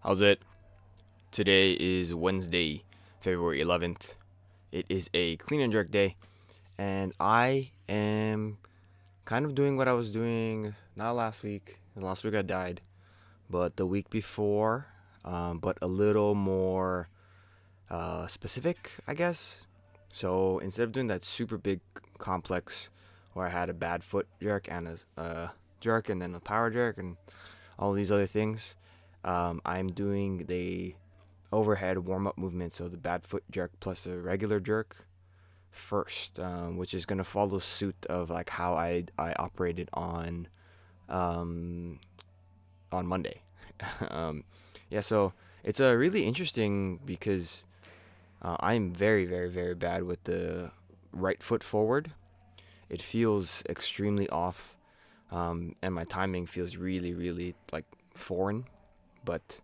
How's it? Today is Wednesday, February 11th. It is a clean and jerk day, and I am kind of doing what I was doing not last week. Last week I died, but the week before, but a little more specific, I guess. So instead of doing that super big complex where I had a bad foot jerk and a jerk and then a power jerk and all these other things, I'm doing the overhead warm up movement, so the bad foot jerk plus the regular jerk first, which is gonna follow suit of like how I operated um, on Monday. um, yeah, so it's a really interesting because I'm very bad with the right foot forward. It feels extremely off, and my timing feels really like foreign. But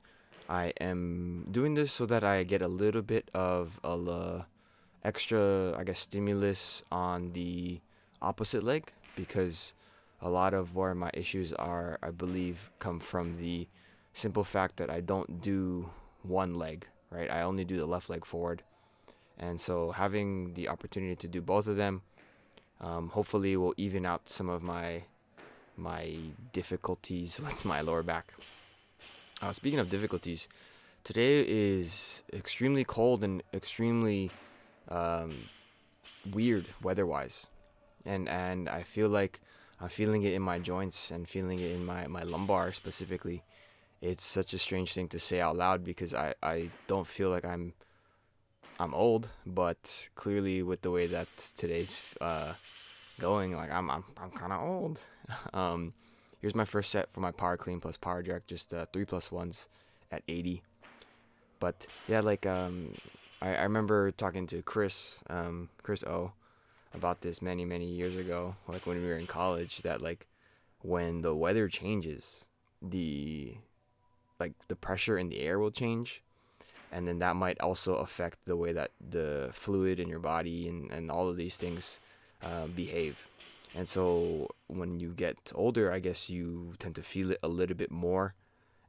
I am doing this so that I get a little bit of extra, I guess, stimulus on the opposite leg because a lot of where my issues are, I believe, come from the simple fact that I don't do one leg, right? I only do the left leg forward. And so having the opportunity to do both of them, hopefully will even out some of my difficulties with my lower back. Speaking of difficulties, today is extremely cold and extremely um, weird weather-wise, and I feel like I'm feeling it in my joints and feeling it in my lumbar specifically. It's such a strange thing to say out loud because I don't feel like I'm old, but clearly with the way that today's going, like I'm kind of old. um, Here's my first set for my power clean plus power jerk, just 3+1s at 80. But yeah, like I remember talking to Chris O, about this many years ago, like when we were in college, that like when the weather changes, the the pressure in the air will change, and then that might also affect the way that the fluid in your body and all of these things behave. And so when you get older, I guess you tend to feel it a little bit more,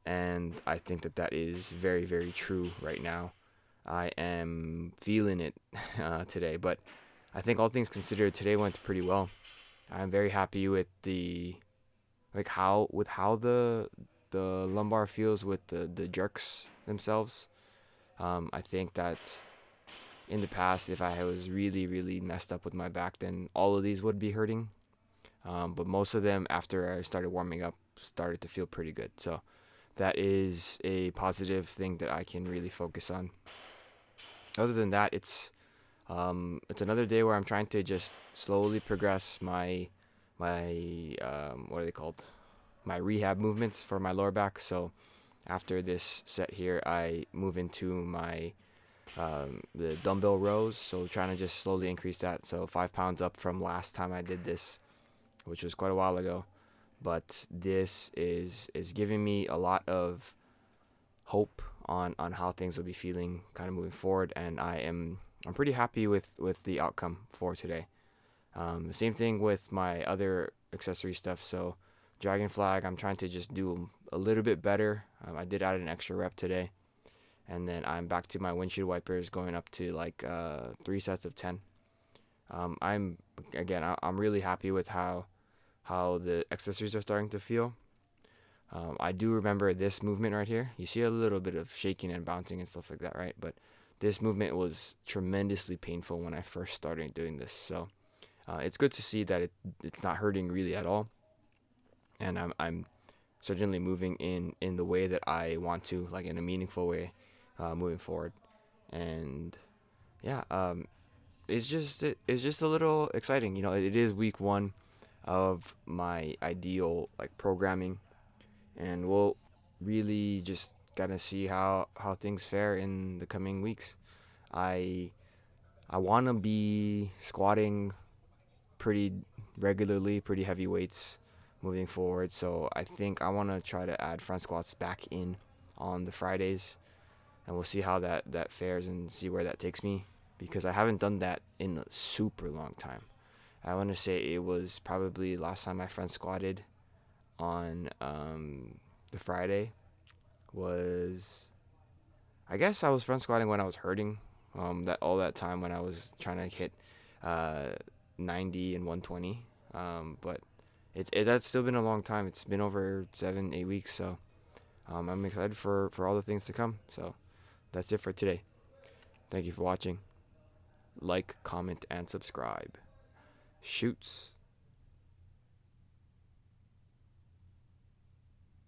and I think that that is very true right now. I am feeling it today, but I think all things considered, today went pretty well. I'm very happy with the how the lumbar feels with the jerks themselves. I think that in the past, if I was really messed up with my back, then all of these would be hurting. But most of them, after I started warming up, started to feel pretty good. So that is a positive thing that I can really focus on. Other than that, it's another day where I'm trying to just slowly progress my what are they called? My rehab movements for my lower back. So after this set here, I move into my the dumbbell rows. So trying to just slowly increase that. So 5 pounds up from last time I did this, which was quite a while ago. But this is giving me a lot of hope on how things will be feeling kind of moving forward, and I'm pretty happy with the outcome for today. The same thing with my other accessory stuff. So dragon flag, I'm trying to just do a little bit better. I did add an extra rep today, and then I'm back to my windshield wipers, going up to like 3 sets of 10. I'm again, I'm really happy with how the accessories are starting to feel. I do remember this movement right here. You see a little bit of shaking and bouncing and stuff like that, right? But this movement was tremendously painful when I first started doing this. So it's good to see that it's not hurting really at all, and I'm certainly moving in the way that I want to, like in a meaningful way, moving forward. And yeah, it's just a little exciting. You know, it is week one of my ideal like programming, and we'll really just gotta see how things fare in the coming weeks. I I want to be squatting pretty regularly, pretty heavy weights moving forward. So I think I want to try to add front squats back in on the Fridays, and we'll see how that fares and see where that takes me, because I haven't done that in a super long time. I want to say it was probably last time I front squatted on the Friday was, I guess I was front squatting when I was hurting. That all that time when I was trying to hit uh, 90 and 120. But that's still been a long time. It's been over 7 8 weeks. So I'm excited for all the things to come. So that's it for today. Thank you for watching. Like, comment, and subscribe. Shoots.